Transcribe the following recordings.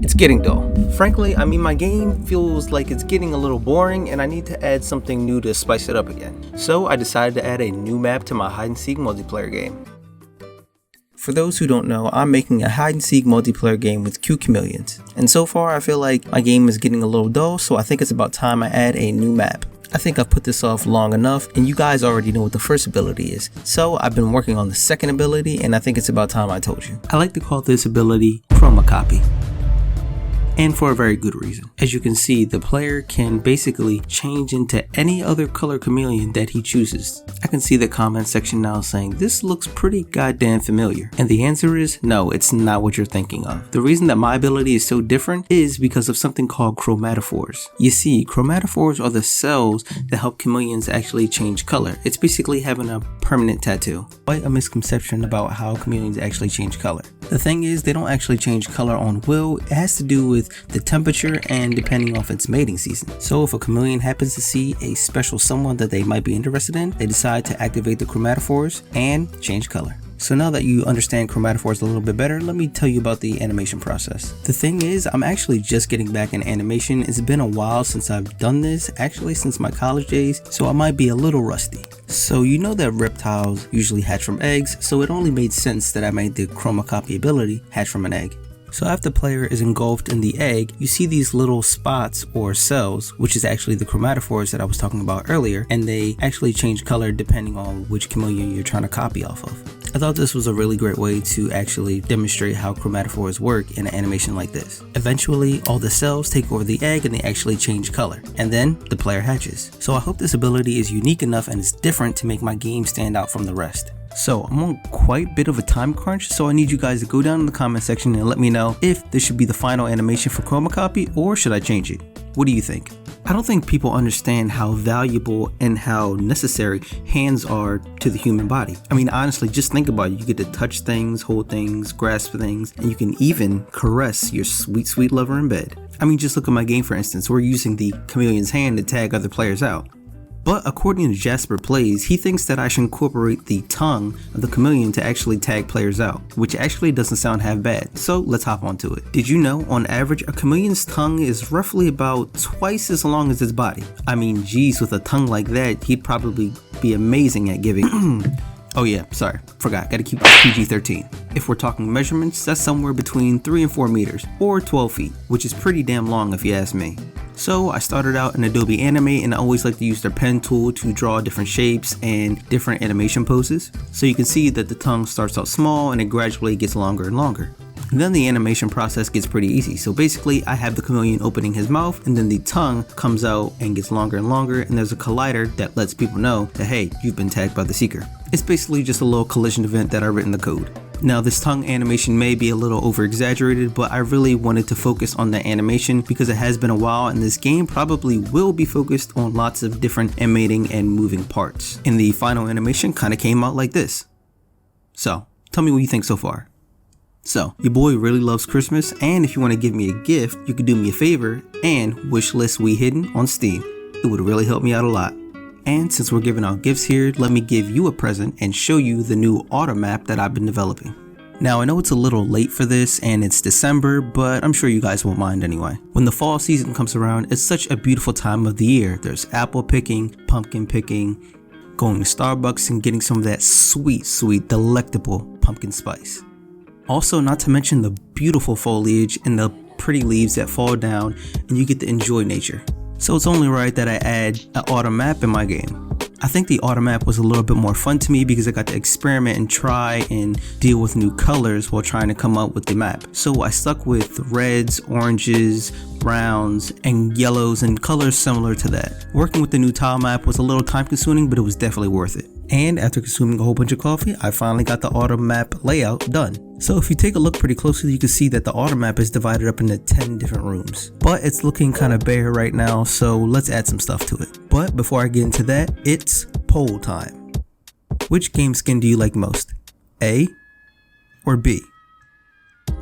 It's getting dull. Frankly, my game feels like it's getting a little boring and I need to add something new to spice it up again. So I decided to add a new map to my hide and seek multiplayer game. For those who don't know, I'm making a hide and seek multiplayer game with cute chameleons. And so far I feel like my game is getting a little dull, so I think it's about time I add a new map. I think I've put this off long enough and you guys already know what the first ability is. So I've been working on the second ability and I think it's about time I told you. I like to call this ability chroma copy. And for a very good reason. As you can see, the player can basically change into any other color chameleon that he chooses. I can see the comment section now saying, this looks pretty goddamn familiar. And the answer is, no, it's not what you're thinking of. The reason that my ability is so different is because of something called chromatophores. You see, chromatophores are the cells that help chameleons actually change color. It's basically having a permanent tattoo. Quite a misconception about how chameleons actually change color. The thing is, they don't actually change color on will. It has to do with the temperature and depending on its mating season. So if a chameleon happens to see a special someone that they might be interested in, they decide to activate the chromatophores and change color. So now that you understand chromatophores a little bit better, let me tell you about the animation process. The thing is, I'm actually just getting back in animation. It's been a while since I've done this, actually since my college days, so I might be a little rusty. So you know that reptiles usually hatch from eggs, so it only made sense that I made the chroma copy ability hatch from an egg. So after the player is engulfed in the egg, you see these little spots or cells, which is actually the chromatophores that I was talking about earlier, and they actually change color depending on which chameleon you're trying to copy off of. I thought this was a really great way to actually demonstrate how chromatophores work in an animation like this. Eventually, all the cells take over the egg and they actually change color, and then the player hatches. So I hope this ability is unique enough and is different to make my game stand out from the rest. So I'm on quite a bit of a time crunch, so I need you guys to go down in the comment section and let me know if this should be the final animation for chroma copy or should I change it? What do you think? I don't think people understand how valuable and how necessary hands are to the human body. Honestly, just think about it. You get to touch things, hold things, grasp things, and you can even caress your sweet, sweet lover in bed. Just look at my game for instance. We're using the chameleon's hand to tag other players out. But according to Jasper Plays, he thinks that I should incorporate the tongue of the chameleon to actually tag players out, which actually doesn't sound half bad. So let's hop onto it. Did you know, on average, a chameleon's tongue is roughly about twice as long as its body? Geez, with a tongue like that, he'd probably be amazing at giving Oh yeah, sorry, forgot, gotta keep it PG-13. If we're talking measurements, that's somewhere between 3 and 4 meters, or 12 feet, which is pretty damn long if you ask me. So I started out in Adobe Animate and I always like to use their pen tool to draw different shapes and different animation poses. So you can see that the tongue starts out small and it gradually gets longer and longer. And then the animation process gets pretty easy. So basically I have the chameleon opening his mouth and then the tongue comes out and gets longer and longer, and there's a collider that lets people know that hey, you've been tagged by the seeker. It's basically just a little collision event that I written the code. Now this tongue animation may be a little over exaggerated, but I really wanted to focus on the animation because it has been a while and this game probably will be focused on lots of different animating and moving parts. And the final animation kind of came out like this. So tell me what you think so far. So, your boy really loves Christmas, and if you want to give me a gift, you could do me a favor and wishlist We Hidden on Steam. It would really help me out a lot. And since we're giving out gifts here, let me give you a present and show you the new auto map that I've been developing. Now I know it's a little late for this and it's December, but I'm sure you guys won't mind anyway. When the fall season comes around, it's such a beautiful time of the year. There's apple picking, pumpkin picking, going to Starbucks and getting some of that sweet, sweet, delectable pumpkin spice. Also, not to mention the beautiful foliage and the pretty leaves that fall down and you get to enjoy nature. So it's only right that I add an autumn map in my game. I think the autumn map was a little bit more fun to me because I got to experiment and try and deal with new colors while trying to come up with the map. So I stuck with reds, oranges, browns, and yellows and colors similar to that. Working with the new tile map was a little time consuming, but it was definitely worth it. And after consuming a whole bunch of coffee, I finally got the autumn map layout done. So if you take a look pretty closely, you can see that the autumn map is divided up into 10 different rooms. But it's looking kind of bare right now, so let's add some stuff to it. But before I get into that, it's poll time. Which game skin do you like most? A or B?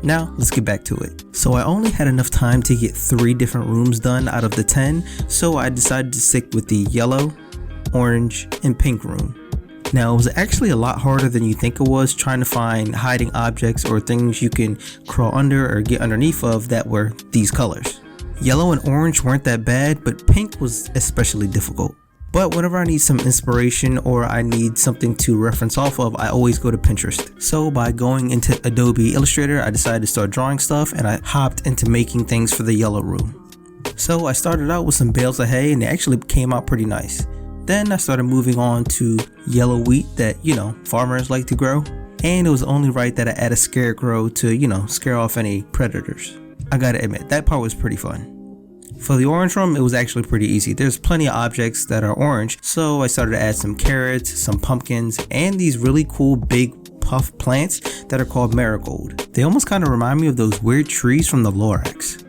Now let's get back to it. So I only had enough time to get 3 different rooms done out of the 10, so I decided to stick with the yellow, orange, and pink room. Now, it was actually a lot harder than you think it was trying to find hiding objects or things you can crawl under or get underneath of that were these colors. Yellow and orange weren't that bad, but pink was especially difficult. But whenever I need some inspiration or I need something to reference off of, I always go to Pinterest. So by going into Adobe Illustrator, I decided to start drawing stuff and I hopped into making things for the yellow room. So I started out with some bales of hay and they actually came out pretty nice. Then I started moving on to yellow wheat that, farmers like to grow. And it was only right that I add a scarecrow to, scare off any predators. I gotta admit, that part was pretty fun. For the orange room, it was actually pretty easy. There's plenty of objects that are orange, so I started to add some carrots, some pumpkins, and these really cool big puff plants that are called marigold. They almost kind of remind me of those weird trees from the Lorax.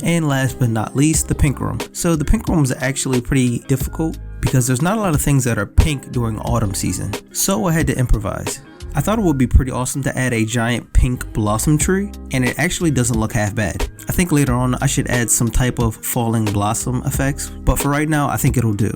And last but not least, the pink room. So the pink room is actually pretty difficult because there's not a lot of things that are pink during autumn season, so I had to improvise. I thought it would be pretty awesome to add a giant pink blossom tree, and it actually doesn't look half bad. I think later on I should add some type of falling blossom effects, but for right now I think it'll do.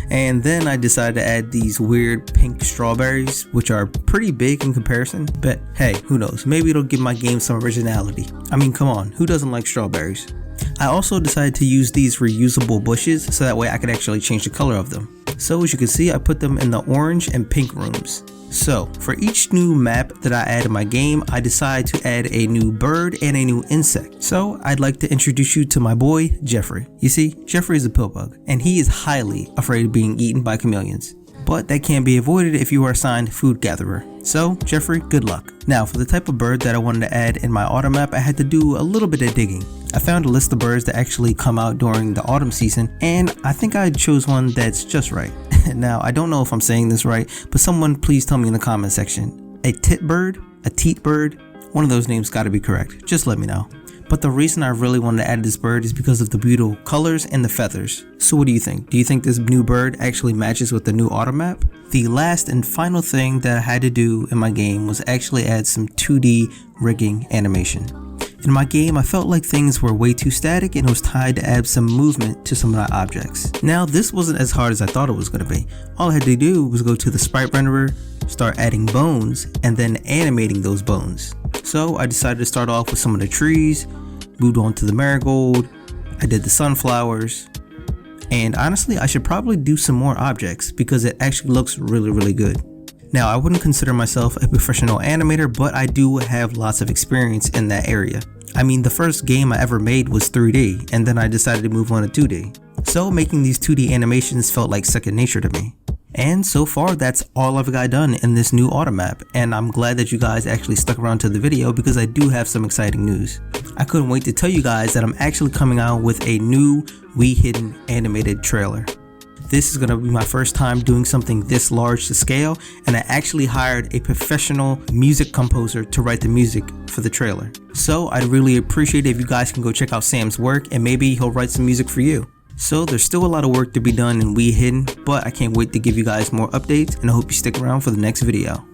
And then I decided to add these weird pink strawberries, which are pretty big in comparison, but hey, who knows, maybe it'll give my game some originality. I mean, come on, who doesn't like strawberries? I also decided to use these reusable bushes so that way I could actually change the color of them. So as you can see, I put them in the orange and pink rooms. So for each new map that I add in my game, I decide to add a new bird and a new insect. So I'd like to introduce you to my boy, Jeffrey. You see, Jeffrey is a pill bug, and he is highly afraid of being eaten by chameleons. But that can't be avoided if you are assigned food gatherer. So Jeffrey, good luck. Now for the type of bird that I wanted to add in my autumn map, I had to do a little bit of digging. I found a list of birds that actually come out during the autumn season, and I think I chose one that's just right. Now I don't know if I'm saying this right, but someone please tell me in the comment section. A tit bird, a teat bird, one of those names gotta be correct, just let me know. But the reason I really wanted to add this bird is because of the beautiful colors and the feathers. So what do you think? Do you think this new bird actually matches with the new autumn map? The last and final thing that I had to do in my game was actually add some 2D rigging animation. In my game, I felt like things were way too static and it was time to add some movement to some of my objects. Now this wasn't as hard as I thought it was going to be. All I had to do was go to the sprite renderer, start adding bones, and then animating those bones. So I decided to start off with some of the trees, moved on to the marigold, I did the sunflowers, and honestly I should probably do some more objects because it actually looks really good. Now I wouldn't consider myself a professional animator, but I do have lots of experience in that area. I mean, the first game I ever made was 3D, and then I decided to move on to 2D. So making these 2D animations felt like second nature to me. And so far, that's all I've got done in this new autumn map, and I'm glad that you guys actually stuck around to the video because I do have some exciting news. I couldn't wait to tell you guys that I'm actually coming out with a new We Hidden animated trailer. This is going to be my first time doing something this large to scale, and I actually hired a professional music composer to write the music for the trailer. So I'd really appreciate it if you guys can go check out Sam's work and maybe he'll write some music for you. So there's still a lot of work to be done in We Hidden, but I can't wait to give you guys more updates, and I hope you stick around for the next video.